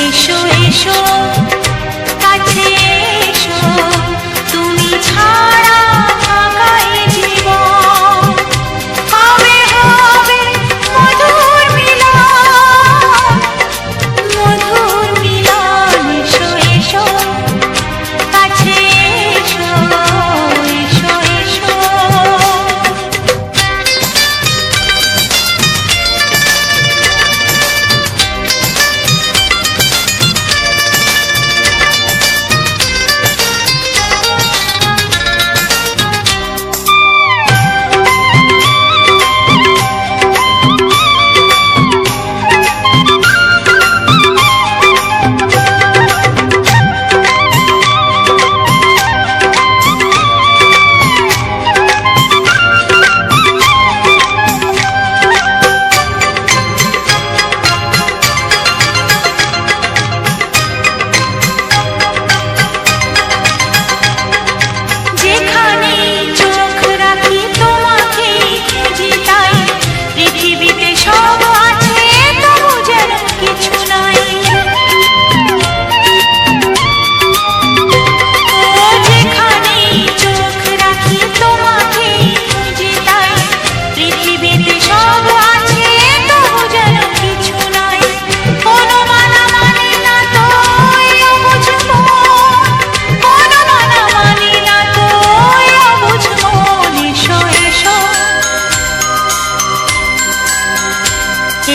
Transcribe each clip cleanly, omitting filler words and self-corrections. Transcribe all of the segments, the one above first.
এসো এসো কাছে এসো, তুমি ছাড়া থাকা এ জীবন হবে হবে মধুর মিলন, মধুর মিলন। এসো এসো কাছে এসো, এসো এসো।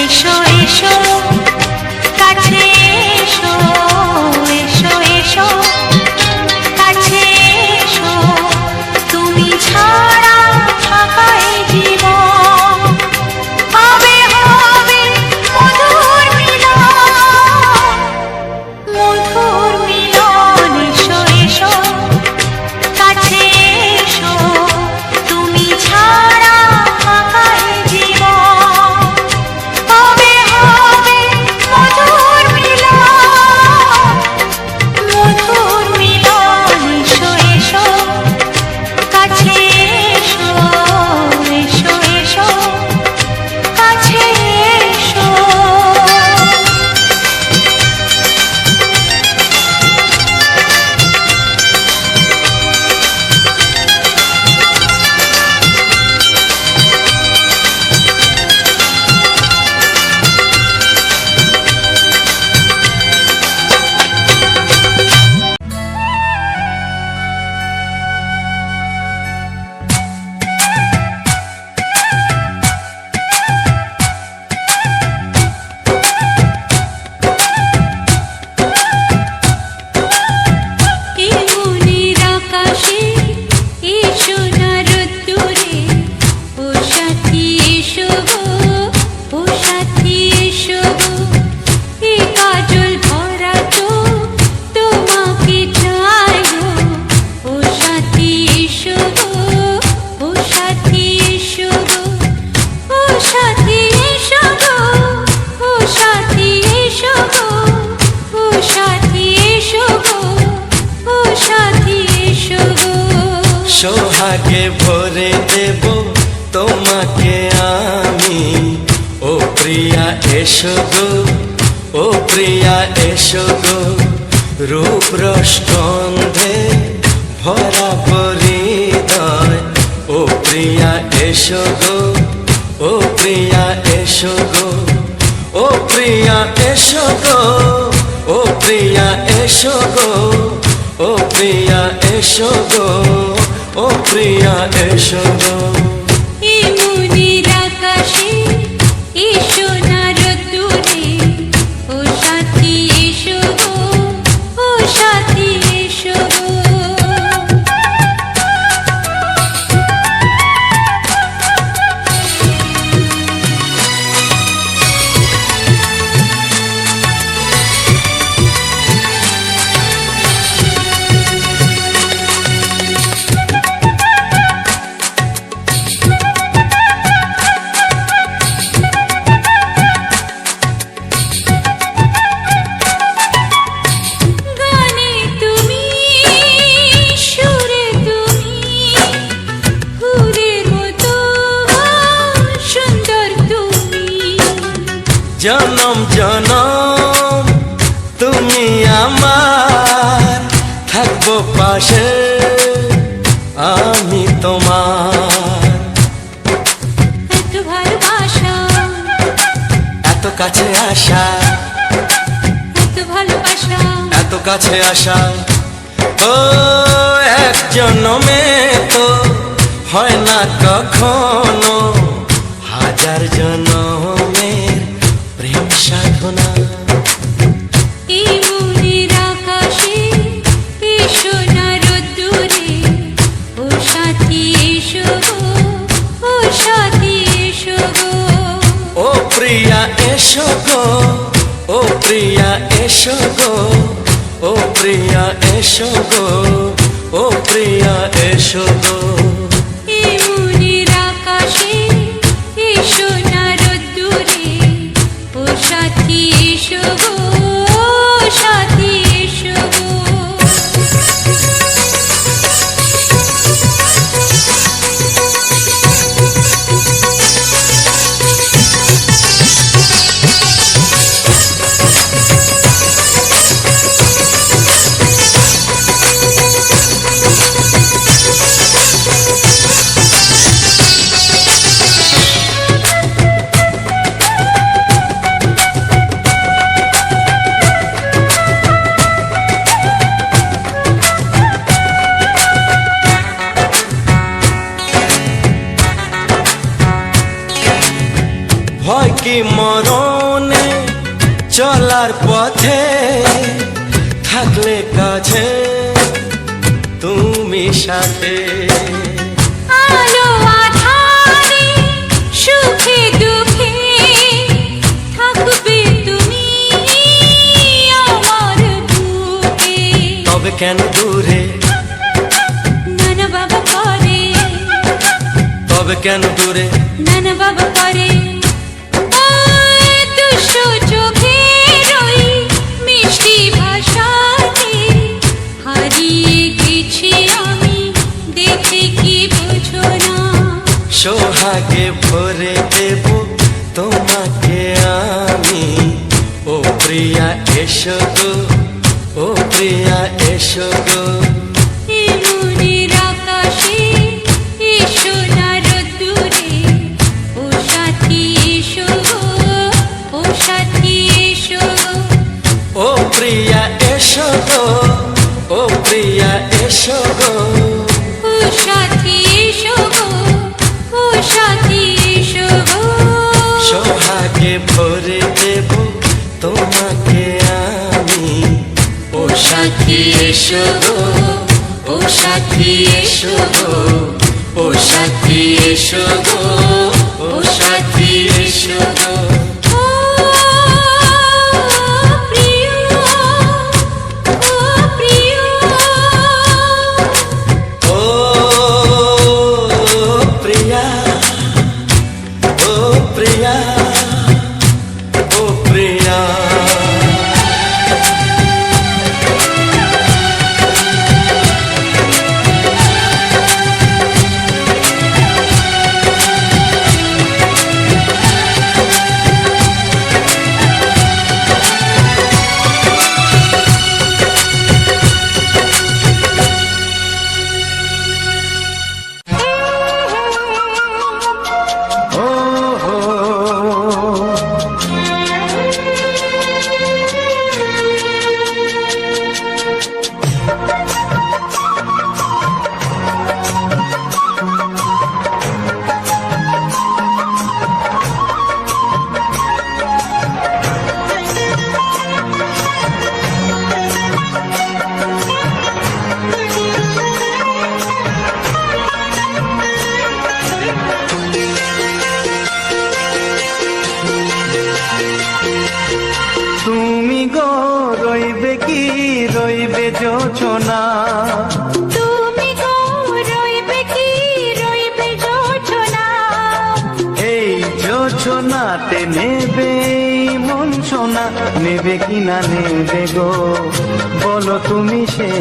এসো এসো কাছে এসো, এসো এসো কাছে এসো, তুমি ছাড়া থাকা এ জীবন হবে হবে মধুর মিলন, মধুর মিলন। এসো এসো কাছে এসো, তুমি ছাড়া থাকা এ জীবন হবে হবে মধুর মিলন, মধুর মিলন। এসো এসো কাছে এসো, এসো এসো কাছে এসো। সোহাগে ভরে দেব তোমাকে আমি, ও প্রিয়া এসো গো, ও প্রিয়া এসো গো। রূপ রসগন্ধে ভরা হৃদয়, ও প্রিয়া এসো গো, ও প্রিয়া এসো গো, ও প্রিয়া এসো গো, ও প্রিয়া এসো গো, ও প্রিয়া এসো গো, ও প্রিয়া এসো গো। এই মনের আকাশে এসো না রোদ্দুরে, ও সাথী এসো গো, ও সাথী এসো গো। জনম জনম আমার, থাকবো পাশে আমি তোমার। এত ভালোবাসা, এত কাছে আসা, এত ভালোবাসা, এত কাছে আসা, ও এক জন্মে তো হয় না কখনো, হাজার জন্মের প্রেম সাধনা। এই মনের আকাশে এই সোনার রোদ্দুরে, ও সাথী এসো গো, ও সাথী এসো গো। ও প্রিয়া এসো গো, ও প্রিয়া এসো গো, ও প্রিয়া এসো গো, ও প্রিয়া এসো গো। এই মনের আকাশে এই সোনার রোদ্দুরে, ও সাথী এসো গো, ও সাথী এসো গো। ভয় কি মরণে চলার পথে, থাকলে কাছে তুমি সাথে। আলো আঁধারে সুখে দুঃখে থাকবে তুমি আমার বুকে। তবে কেন দূরে, নানা বাবা করে, তবে কেন দূরে, নানা বাবা করে। ওই দুশো চোখের ওই মিষ্টি ভাষাতে হারিয়ে গেছি আমি, দেখে কি বোঝো না। সোহাগে ভরে দেব তোমাকে আমি, ও প্রিয়া এসো গো, ও প্রিয়া এসো গো। এই মনের আকাশে এই সোনার রোদ্দুরে, ও সাথী এসো গো, ও সাথী এসো গো। ও প্রিয়া এসো গো, ও প্রিয়া এসো গো। ও সাথী এসো গো, ও সাথী এসো গো। সোহাগে ভরে দেব তোমাকে আমি, ও সাথী এসো গো, ও সাথী এসো গো, ও সাথী এসো গো, ও সাথী এসো গো। ও প্রিয়, ও প্রিয়, ও প্রিয়া, ও প্রিয়া, ও প্রিয়া। তুমি গো রইবে কি রইবে যোছনা, তুমি গো রইবে কি রইবে যোছনা। এই যোছনাতে নেবে মন সোনা, নেবে কি না নেবে গো বলো তুমি সে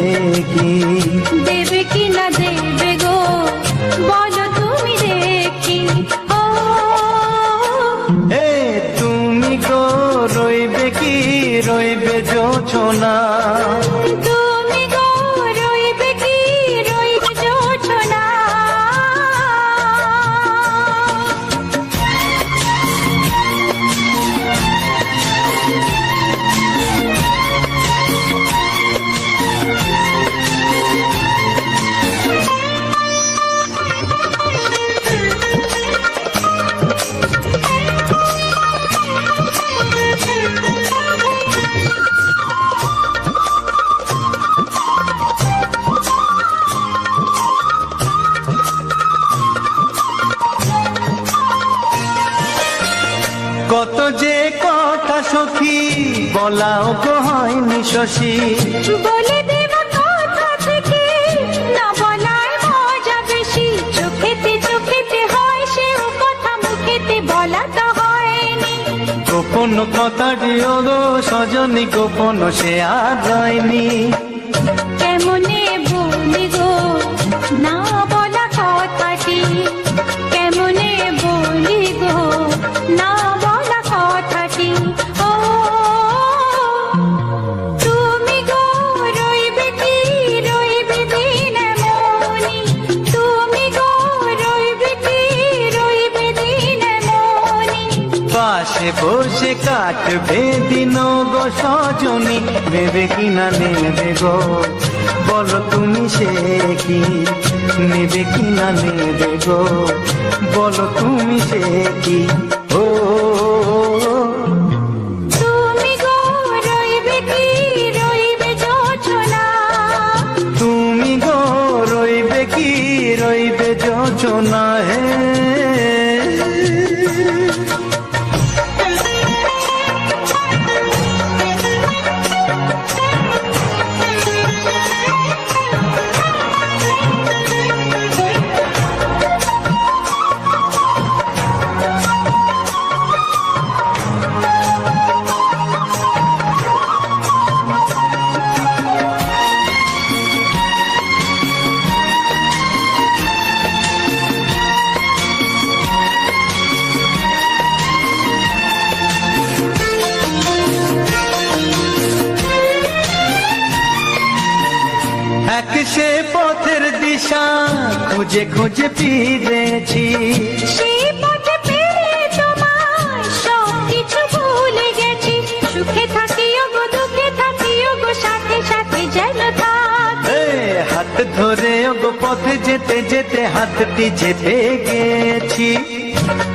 কি। দেবে কি না দেবে গো বলো তুমি দেখি। ও এ তুমি গো রইবে কি রইবে যোছনা। তুমি গো রইবে কি রইবে যোছনা। কত যে কথা সখী বলাও গো হয়নি শশী। বলে দেব কথা থেকে না বলার মজা বেশি। চোখেতে চোখেতে হয় সেও কথা মুখেতে বলা তো হয়নি। গোপন কথাটি ও গো সজনী গোপন সে আর রয়নি। কেমনে বলি গো না বলা কথাটি। কেমনে বলি গো না বলা কথাটি। ও তুমি গো রইবে কি রইবে দিন মনি। তুমি গো রইবে কি রইবে দিন মনি। পাশে বসে কাটবে দিন গো সজনী। নেবে কি না নেবে গো বলো তুমি সে কি। নেবে কি না নেবে গো বলো তুমি সে কি। ও তুমি গো রইবে কি রইবে যোছনা। তুমি গো রইবে কি রইবে যোছনা। হে এক সে পথের দিশা খুঁজে খুঁজে ফিরেছি। সেই পথে পেরে তোমার সব কিছু ভুলে গেছি। সুখে থাকিও গো দুঃখে থাকিও গো সাথে সাথে যেন থাক। এ, হাত ধরে ওগো পথে যেতে যেতে হাতটি চেপে গেছি।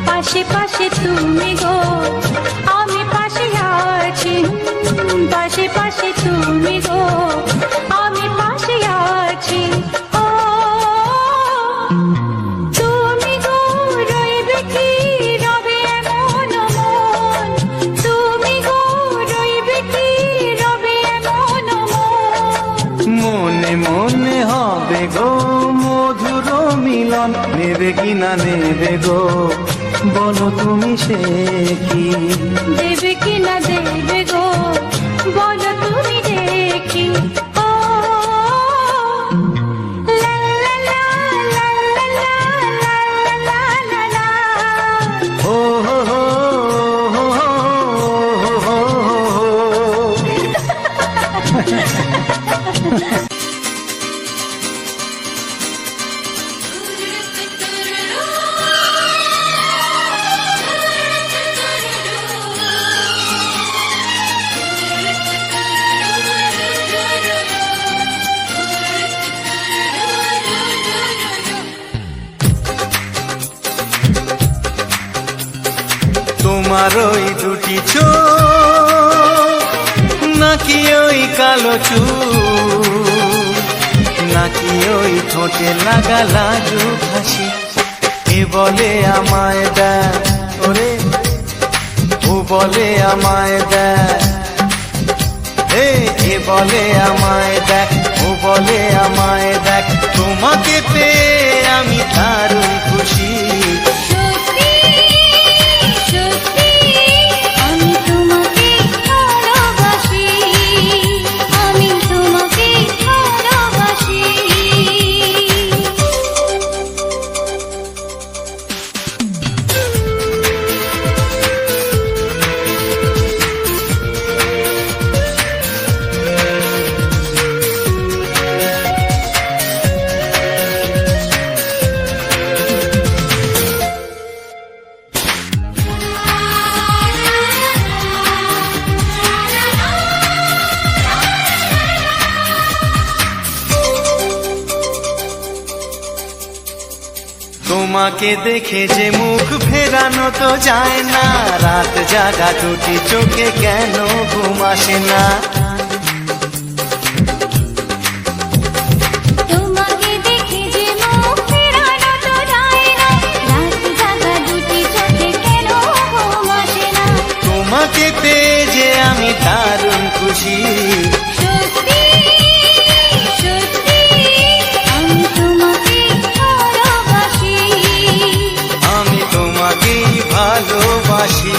পাশে পাশে তুমি গো আমি পাশে আছি। পাশে পাশে তুমি গো আমি পাশে আছি। ও তুমি গো রইবে কি রবে এমন মন। তুমি গো রইবে কি রবে এমন মন। মনে মনে হবে গো মধুর মিলন। নেবে কি না নেবে গো বলো তুমি সে কি। দেবে কি না দেবে গো বলো তুমি দেখি। ও লা লা লা লা লা লা লা লা লা। ও হো হো হো হো হো হো। তোমার ওই দুটি চোখ নাকি ওই কালো চুল নাকি ওই ঠোঁটে লাগা লাজু হাসি। এ বলে আমায় দেয় ওরে ও বলে আমায় দেয়। এ বলে আমায় দেখ ও বলে আমায় দেখ। তোমাকে পেয়ে আমি দারুণ খুশি। সত্যি সত্যি আমি তোমাকে ভালোবাসি। আমি তোমাকে ভালোবাসি। তোমাকে দেখে যে মুখ ফেরানো তো যায় না, রাত জাগা দুটি চোখে কেন ঘুম আসে না। তোমাকে দেখে যে মুখ ফেরানো তো যায় না, রাত জাগা দুটি চোখে কেন ঘুম আসে না। তোমাকে পেয়ে যে আমি দারুণ খুশি, সত্যি সত্যি আমি তোমাকে ভালোবাসি, আমি তোমাকেই ভালোবাসি।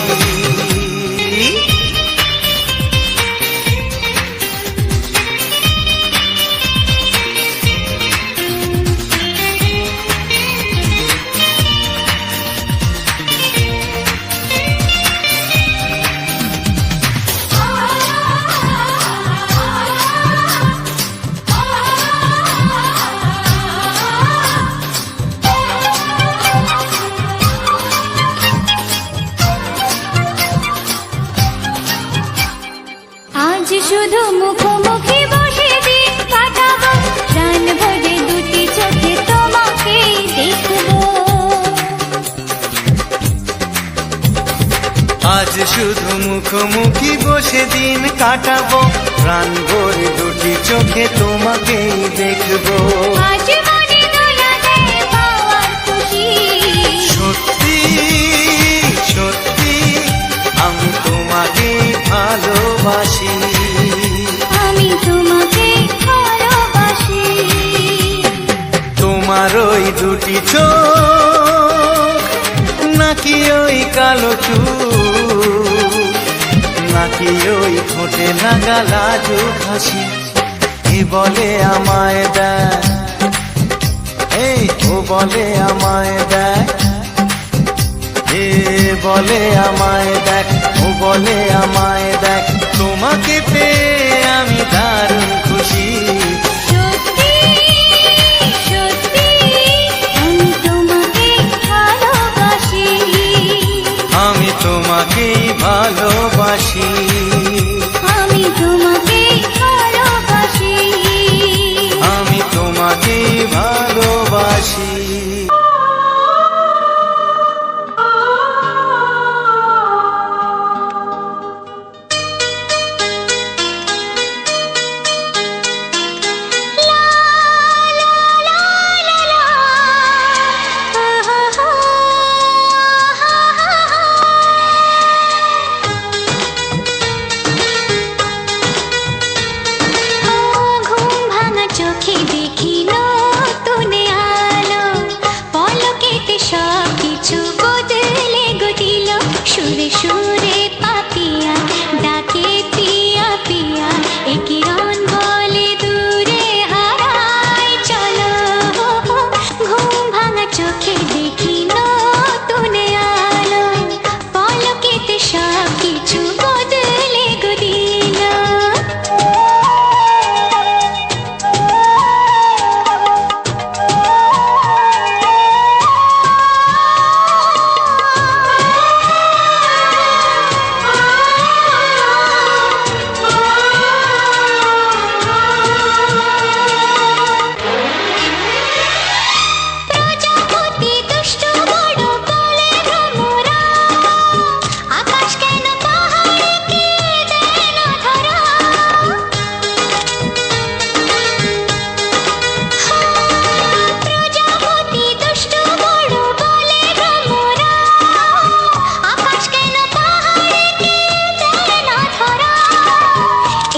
আজ শুধু মুখোমুখি বসে দিন কাটাবো, প্রাণ ভরে দুটি চোখে তোমাকে দেখবো। আজ শুধু মুখোমুখি বসে দিন কাটাবো, প্রাণ ভরে দুটি চোখে তোমাকেই দেখবো। আজ মনে দোলা দেয় পাওয়ার খুশি, সত্যি সত্যি আমি তোমাকেই ভালোবাসি, আমি তোমাকে ভালোবাসি। তোমার ওই দুটি চোখ নাকি ওই কালো চুল, নাকি ওই ঠোঁটে লাগা লাজুক হাসি, কি বলে আমায় দেয়, এই ও বলে আমায় দেয়, এ বলে আমায় দেখ, ও বলে আমায় দেখ, তোমাকে পেয়ে আমি দারুণ খুশি। সত্যি সত্যি আমি তোমাকে ভালোবাসি, আমি তোমাকেই ভালোবাসি, আমি তোমাকে ভালোবাসি। আমি তোমাকেই ভালোবাসি। ঘুম ভাঙা চোখে দেখি নতুন আলো, পলকেতে সব কিছু বদলে গদিল। সুরে সুরে পাপিয়া ডাকে পিয়া পিয়া, এ কিরণ বলে দূরে হারায় চলো। ঘুম ভাঙা চোখে দেখি নতুন আলো, পলকেতে সব কিছু বদলে গদিল। প্রজাপতি দুষ্ট বড় বলে ভ্রমরা, আকাশ কেন পাহাড়কে দেয় না ধরা। প্রজাপতি দুষ্ট বড় বলে ভ্রমরা, আকাশ কেন পাহাড়কে দেয় না ধরা।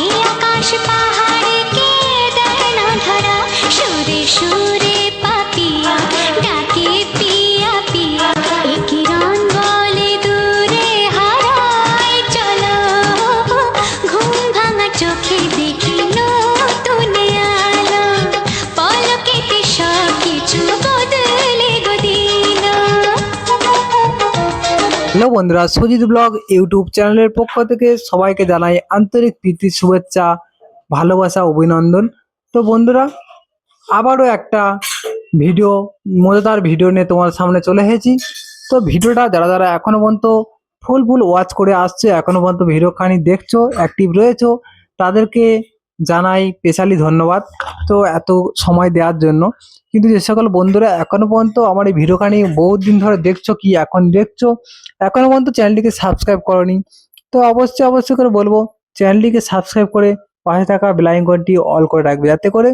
এই আকাশ পাহাড়কে দেয় না ধরা। সুরে সুরে পাপিয়া ডাকে পিয়া পিয়া, এ কিরণ বলে দূরে হারায় চলো। ঘুম ভাঙা চোখে দেখি নতুন আলো, পলকেতে সব কিছু বদলে গদিল। হ্যালো বন্ধুরা, সুজিত ব্লগ ইউটিউব চ্যানেলের পক্ষ থেকে সবাইকে জানাই আন্তরিক প্রীতি, শুভেচ্ছা, ভালোবাসা, অভিনন্দন। তো বন্ধুরা, আবারও একটা মজাদার ভিডিও নিয়ে তোমার সামনে চলে এসেছি। তো ভিডিওটা যারা যারা এখনো পর্যন্ত ফুল ওয়াচ করে আসছে, এখনো পর্যন্ত ভিডিওখানি দেখছো, অ্যাক্টিভ রয়েছো, তাদেরকে জানাই স্পেশালি ধন্যবাদ। তো এত সময় দেওয়ার জন্য। কিন্তু যে সকল বন্ধুরা এখনো পর্যন্ত আমার এই ভিডিওখানি বহুত দিন ধরে দেখছো কি এখন দেখছো, এখনো পর্যন্ত চ্যানেলটিকে সাবস্ক্রাইব করনি, তো অবশ্যই করে বলবো চ্যানেলটিকে সাবস্ক্রাইব করে পাশে থাকা বেল আইকনটি অল করে রাখবে, যাতে করে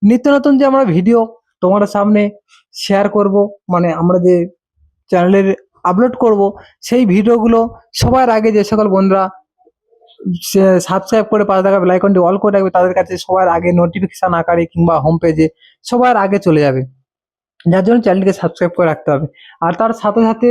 নিত্য নতুন যে আমরা ভিডিও তোমাদের সামনে শেয়ার করব, মানে আমরা যে চ্যানেলের আপলোড করব, সেই ভিডিওগুলো সবার আগে যে সকল বন্ধুরা সাবস্ক্রাইব করে পাশে থাকা বেল আইকনটি অল করে রাখবে তাদের কাছে সবার আগে নোটিফিকেশন আকারে কিংবা হোম পেজে সবার আগে চলে যাবে। যার জন্য চ্যানেলটিকে সাবস্ক্রাইব করে রাখতে হবে। আর তার সাথে সাথে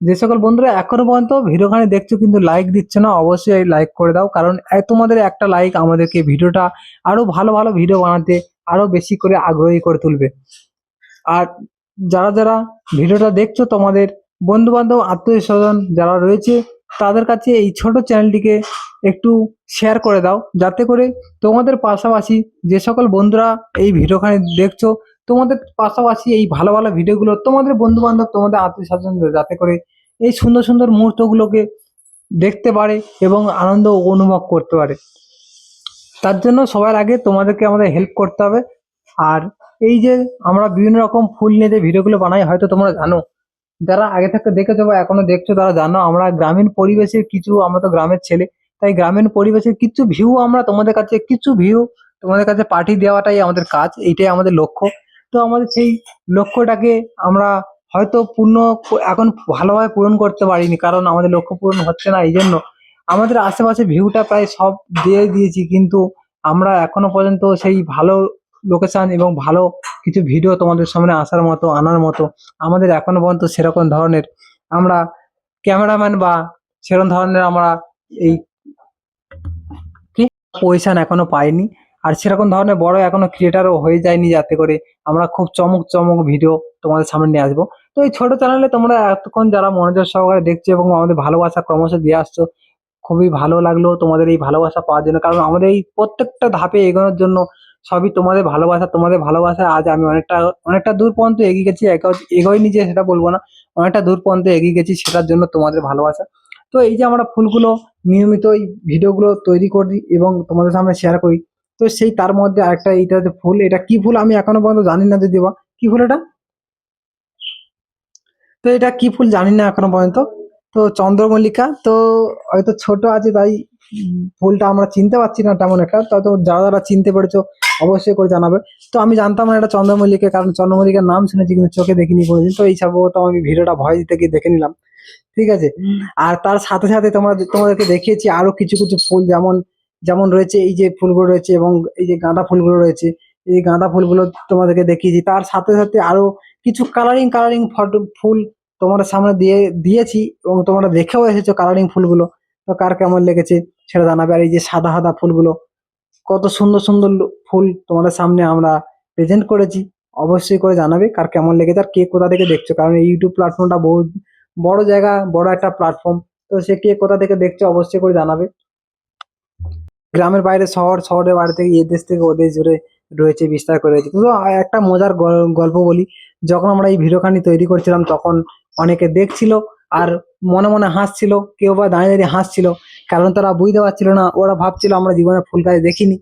যে সকল বন্ধুরা এখনো পর্যন্ত ভিডিওখানে দেখছো কিন্তু লাইক দিচ্ছে না, অবশ্যই লাইক করে দাও, কারণ তোমাদের একটা লাইক আমাদেরকে ভিডিওটা আরো ভালো ভালো ভিডিও বানাতে আরো বেশি করে আগ্রহী করে তুলবে। আর যারা ভিডিওটা দেখছো তোমাদের বন্ধু বান্ধব আত্মীয় স্বজন যারা রয়েছে তাদের কাছে এই ছোট চ্যানেলটিকে একটু শেয়ার করে দাও, যাতে করে তোমাদের পাশাপাশি যে সকল বন্ধুরা এই ভিডিওখানে দেখছো তোমাদের পাশাপাশি এই ভালো ভালো ভিডিওগুলো তোমাদের বন্ধু বান্ধব তোমাদের আত্মীয় স্বজন যাতে করে এই সুন্দর সুন্দর মুহূর্তগুলোকে দেখতে পারে এবং আনন্দ অনুভব করতে পারে। তার জন্য সবার আগে তোমাদেরকে আমাদের হেল্প করতে হবে। আর এই যে আমরা বিভিন্ন রকম ফুল নিয়ে যে ভিডিওগুলো বানাই, হয়তো তোমরা জানো, যারা আগে থেকে দেখেছো বা এখনো দেখছো তারা জানো, আমরা গ্রামীণ পরিবেশের কিছু, আমরা তো গ্রামের ছেলে, তাই গ্রামীণ পরিবেশের কিছু ভিউ আমরা তোমাদের কাছে তোমাদের কাছে পাঠিয়ে দেওয়াটাই আমাদের কাজ, এইটাই আমাদের লক্ষ্য। তো আমাদের সেই লক্ষ্যটাকে আমরা হয়তো এখন ভালোভাবে পূরণ করতে পারিনি, কারণ আমাদের লক্ষ্য পূরণ হচ্ছে না, এই জন্য আমাদের আশেপাশে ভিউটা প্রায় সব দিয়ে দিয়েছি, কিন্তু আমরা এখনো পর্যন্ত সেই ভালো লোকেশন এবং ভালো কিছু ভিডিও তোমাদের সামনে আনার মতো আমাদের এখনো পর্যন্ত সেরকম ধরনের আমরা ক্যামেরাম্যান বা সেরকম ধরনের আমরা এই কি পজিশন এখনো পাইনি। আর সেরকম ধরনের বড় এখনো ক্রিয়েটারও হয়ে যায়নি, যাতে করে আমরা খুব চমক চমক ভিডিও তোমাদের সামনে নিয়ে আসবো। তো এই ছোট চ্যানেলে তোমরা এতক্ষণ যারা মনোযোগ সহকারে দেখছো এবং আমাদের ভালোবাসা ক্রমশ দিয়ে আসছো, খুবই ভালো লাগলো তোমাদের এই ভালোবাসা পাওয়ার জন্য, কারণ আমাদের এই প্রত্যেকটা ধাপে এগোনোর জন্য সবই তোমাদের ভালোবাসা আজ আমি অনেকটা অনেকটা দূর পর্যন্ত এগিয়ে গেছি, এগোয়নি যে সেটা বলবো না, অনেকটা দূর পর্যন্ত এগিয়ে গেছি, সেটার জন্য তোমাদের ভালোবাসা। তো এই যে আমরা ফুলগুলো নিয়মিত এই ভিডিওগুলো তৈরি করি এবং তোমাদের সামনে শেয়ার করি, তো সেই তার মধ্যে আরেকটা এইটা যে ফুল, এটা কি ফুল আমি এখনো পর্যন্ত জানি না যদি বা কি ফুল এটা, তো এটা কি ফুল জানি না এখনো পর্যন্ত। তো চন্দ্রমল্লিকা, তো হয়তো ছোট আছে তাই ফুলটা আমরা চিনতে পারছি না তেমন একটা, তো যারা চিনতে পেরেছো অবশ্যই করে জানাবে। তো আমি জানতাম না এটা চন্দ্রমল্লিকা, কারণ চন্দ্রমল্লিকার নাম শুনেছি কিন্তু চোখে দেখিনি কোনোদিন, তো এই সম্ভবত আমি ভিডিওটা ভয় দিতে গিয়ে দেখে নিলাম, ঠিক আছে। আর তার সাথে সাথে তোমাদেরকে দেখিয়েছি আরো কিছু কিছু ফুল, যেমন যেমন রয়েছে এই যে ফুলগুলো রয়েছে এবং এই যে গাঁদা ফুলগুলো রয়েছে, এই গাঁদা ফুলগুলো তোমাদেরকে দেখিয়েছি, তার সাথে সাথে আরো কিছু কালারিং ফুল তোমাদের সামনে দিয়েছি এবং তোমরা দেখেও এসেছো কালারিং ফুলগুলো, তো কার কেমন লেগেছে সেটা জানাবে। আর এই যে সাদা সাদা ফুলগুলো, কত সুন্দর সুন্দর ফুল তোমাদের সামনে আমরা প্রেজেন্ট করেছি, অবশ্যই করে জানাবে কার কেমন লেগেছে আর কে কোথা থেকে দেখছো, কারণ এই ইউটিউব প্ল্যাটফর্মটা বহু বড় জায়গা, বড় একটা প্ল্যাটফর্ম, তো সে কে কোথা থেকে দেখছো অবশ্যই করে জানাবে। গ্রামের বাইরে শহরের বাইরে থেকে এ দেশ থেকে ও দেশ জুড়ে রয়েছে, বিস্তার করে রয়েছে। তো একটা মজার গল্প বলি, যখন আমরা এই ভিডিওখানি তৈরি করছিলাম তখন অনেকে দেখছিল আর মনে মনে হাসছিল, কেউ বা দাঁড়িয়ে দাঁড়িয়ে হাসছিল, কারণ তারা বুঝতে পারছিল না, ওরা ভাবছিল আমরা জীবনে ফুল গাছ দেখিনি।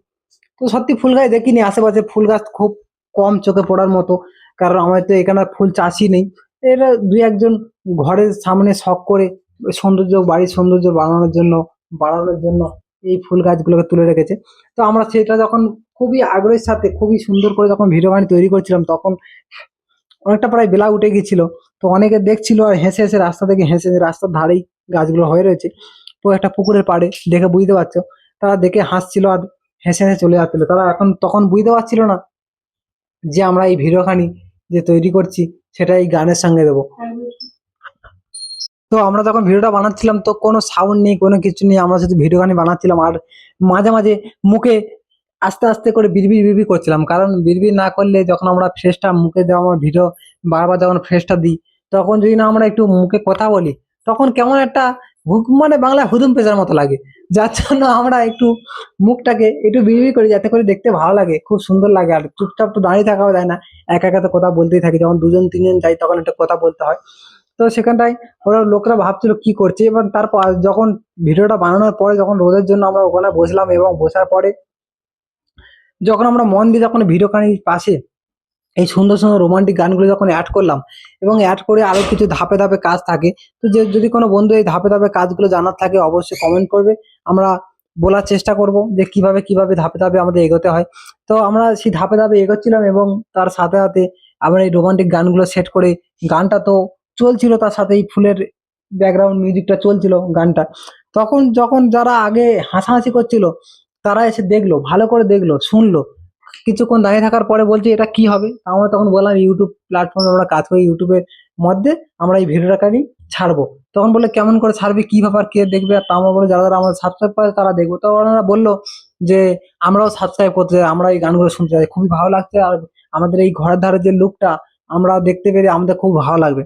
তো সত্যি ফুল গাছ দেখিনি, আশেপাশে ফুল গাছ খুব কম চোখে পড়ার মতো, কারণ আমাদের তো এখানে আর ফুল চাষই নেই। এরা দুই একজন ঘরের সামনে শখ করে বাড়ির সৌন্দর্য বাড়ানোর জন্য এই ফুল গাছগুলোকে তুলে রেখেছে। তো আমরা সেটা যখন খুবই আগ্রহের সাথে খুবই সুন্দর করে যখন ভিডিও গান তৈরি করছিলাম, তখন অনেকটা প্রায় বেলা উঠে গেছিল, তো অনেকে দেখছিল আর হেসে হেসে রাস্তা থেকে হেসে রাস্তার ধারেই গাছগুলো হয়ে রয়েছে, তো একটা পুকুরের পাড়ে, দেখে বুঝতে পারছো, তারা দেখে হাসছিল আর হেসে হেসে চলে যাচ্ছিল, তারা তখন বুঝতে পারছিল না যে আমরা এই ভিডিওখানি যে তৈরি করছি সেটা এই গানের সঙ্গে দেবো। তো আমরা যখন ভিডিওটা বানাচ্ছিলাম তো কোনো সাউন্ড নেই, কোনো কিছু নেই, আমরা শুধু ভিডিওখানি বানাচ্ছিলাম আর মাঝে মাঝে মুখে আস্তে আস্তে করে বিড়বিড় করছিলাম, কারণ বিড়বিড় না করলে যখন আমরা ফ্রেশটা মুখে দেওয়া আমার ভিডিও বারবার যখন ফ্রেশটা দিই, তখন যদি না আমরা একটু মুখে কথা বলি তখন কেমন একটা মানে বাংলা হুদুম পেঁচার মতো লাগে, যার জন্য আমরা একটু মুখটাকে একটু বিড়বিড় করি, যাতে করে দেখতে ভালো লাগে, খুব সুন্দর লাগে। আর চুপচাপ তো দাঁড়িয়ে থাকাও যায় না, একা একা তো কথা বলতেই থাকি, যখন দুজন তিনজন যাই তখন একটা কথা বলতে হয়। তো সেখানটায় ওরা লোকরা ভাবছিল কি করছে, এবং তারপর যখন ভিডিওটা বানানোর পরে যখন রোদের জন্য আমরা ওখানে বসলাম এবং বসার পরে যখন আমরা মন দিয়ে যখন ভিডিও কাহিনীর পাশে এই সুন্দর সুন্দর রোমান্টিক গানগুলো যখন অ্যাড করলাম এবং অ্যাড করে আরো কিছু ধাপে ধাপে কাজ থাকে, তো যে যদি কোনো বন্ধু এই ধাপে ধাপে কাজগুলো জানার থাকে অবশ্যই কমেন্ট করবে। আমরা বলার চেষ্টা করব যে কিভাবে কিভাবে ধাপে ধাপে আমাদের এগোতে হয়। তো আমরা সেই ধাপে ধাপে এগোচ্ছিলাম এবং তার সাথে সাথে আমরা এই রোমান্টিক গানগুলো সেট করে গানটা তো চলছিল, তার সাথে এই ফুলের ব্যাকগ্রাউন্ড মিউজিকটা চলছিল গানটা। তখন যখন যারা আগে হাসাহাসি করছিল তারা এসে দেখলো, ভালো করে দেখলো, শুনলো, কিছুক্ষণ দাঁড়িয়ে থাকার পরে বলছে এটা কি হবে। আমরা তখন বললাম ইউটিউব প্ল্যাটফর্মে আমরা কাজ করি, ইউটিউবের মধ্যে আমরা এই ভিডিওটাকে ছাড়বো। তখন বললে কেমন করে ছাড়বি, কি ব্যাপার, কে দেখবে? আর তা আমরা বলে যারা যারা আমাদের সাবস্ক্রাইব করে তারা দেখবো। তো ওনারা বললো যে আমরাও সাবস্ক্রাইব করতে চাই, আমরা এই গানগুলো শুনতে চাই, খুবই ভালো লাগছে, আর আমাদের এই ঘরের ধারে যে লুকটা আমরা দেখতে পেরে আমাদের খুব ভালো লাগবে।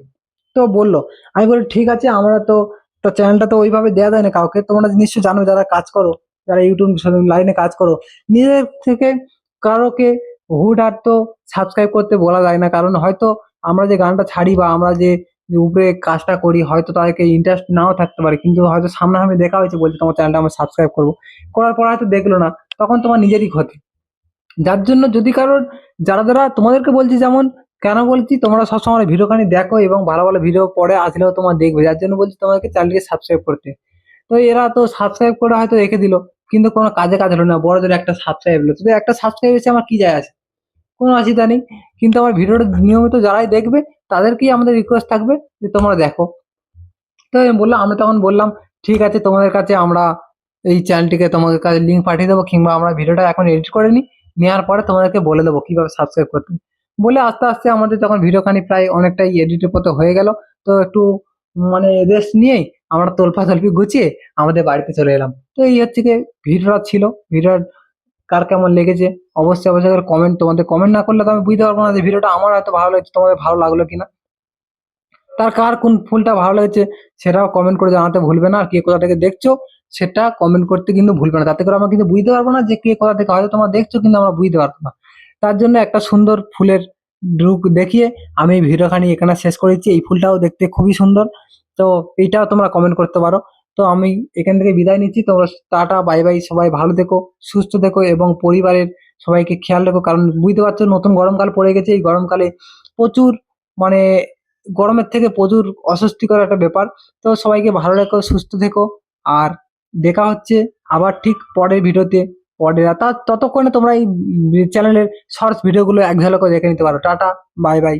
তো বললো, আমি বলি ঠিক আছে, আমরা তো তো চ্যানেলটা তো ওইভাবে দেওয়া যায় না কাউকে, তোমরা নিশ্চয়ই জানো যারা কাজ করো, যারা ইউটিউব লাইনে কাজ করো, নিজের থেকে কারোকে হুটহাট তো সাবস্ক্রাইব করতে বলা যায় না। কারণ হয়তো আমরা যে গানটা ছাড়ি বা আমরা যে উপরে কাজটা করি হয়তো তাদেরকে ইন্টারেস্ট নাও থাকতে পারে, কিন্তু হয়তো সামনাসামনি দেখা হয়েছে বলছে তোমার চ্যানেলটা আমরা সাবস্ক্রাইব করবো, করার পর হয়তো দেখলো না, তখন তোমার নিজেরই ক্ষতি। যার জন্য যদি কারোর যারা যারা তোমাদেরকে বলছি, যেমন কেন বলছি তোমরা সবসময় ভিডিও খানি দেখো এবং ভালো ভালো ভিডিও পরে আসলেও তোমার দেখবে, যার জন্য বলছি তোমাদেরকে চ্যানেলকে সাবস্ক্রাইব করতে। তো এরা তো সাবস্ক্রাইব করে হয়তো রেখে দিল, কিন্তু কোনো কাজে কাজ হলো না, বড় জোর একটা সাবস্ক্রাইব হলো, শুধু একটা সাবস্ক্রাইব এসে আমার কি যায় আছে, কোনো অসুবিধা নেই। কিন্তু আমার ভিডিওটা নিয়মিত যারাই দেখবে তাদেরকেই আমাদের রিকোয়েস্ট থাকবে যে তোমরা দেখো। তো আমি বললাম, আমি তখন বললাম ঠিক আছে, তোমাদের কাছে আমরা এই চ্যানেলটিকে তোমাদের কাছে লিঙ্ক পাঠিয়ে দেবো, কিংবা আমরা ভিডিওটা এখন এডিট করে নিই, নেওয়ার পরে তোমাদেরকে বলে দেবো কিভাবে সাবস্ক্রাইব করতে। বলে আস্তে আস্তে আমাদের যখন ভিডিওখানি প্রায় অনেকটাই এডিটের পথে হয়ে গেল, তো একটু মানে রেস্ট নিয়েই আমরা তোলপি গুছিয়ে আমাদের বাড়িতে চলে এলাম। তো এই হচ্ছে কি ভিডিওটা ছিল। ভিডিওর কার কেমন লেগেছে অবশ্যই অবশ্যই কমেন্ট, তোমাদের কমেন্ট না করলে তো আমি বুঝতে পারবো না যে ভিডিওটা আমার হয়তো ভালো লেগেছে, তোমাদের ভালো লাগলো কিনা। তার কার কোন ফুলটা ভালো লেগেছে সেটাও কমেন্ট করে জানাতে ভুলবে না। আর কে কোথা থেকে দেখছো সেটা কমেন্ট করতে কিন্তু ভুলবে না, তাতে করে আমরা কিন্তু বুঝতে পারবো না যে কে কোথা থেকে, হয়তো তোমরা দেখছো কিন্তু আমরা বুঝতে পারবো না। তার জন্য একটা সুন্দর ফুলের লুক দেখিয়ে আমি এই ভিডিওখানি এখানে শেষ করেছি। এই ফুলটাও দেখতে খুবই সুন্দর, তো এইটাও তোমরা কমেন্ট করতে পারো। তো আমি এখান থেকে বিদায় নিচ্ছি, তোমরা টাটা বাই বাই, সবাই ভালো থেকো, সুস্থ থেকো এবং পরিবারের সবাইকে খেয়াল রেখো। কারণ বুঝতে পারছো নতুন গরমকাল পড়ে গেছে, এই গরমকালে প্রচুর মানে গরমের থেকে প্রচুর অস্বস্তিকর একটা ব্যাপার। তো সবাইকে ভালো রেখো, সুস্থ থেকো, আর দেখা হচ্ছে আবার ঠিক পরের ভিডিওতে। পরের ততক্ষণে তোমরা এই চ্যানেলের শর্টস ভিডিওগুলো এক ঝলকে দেখে নিতে পারো। Tata bye bye.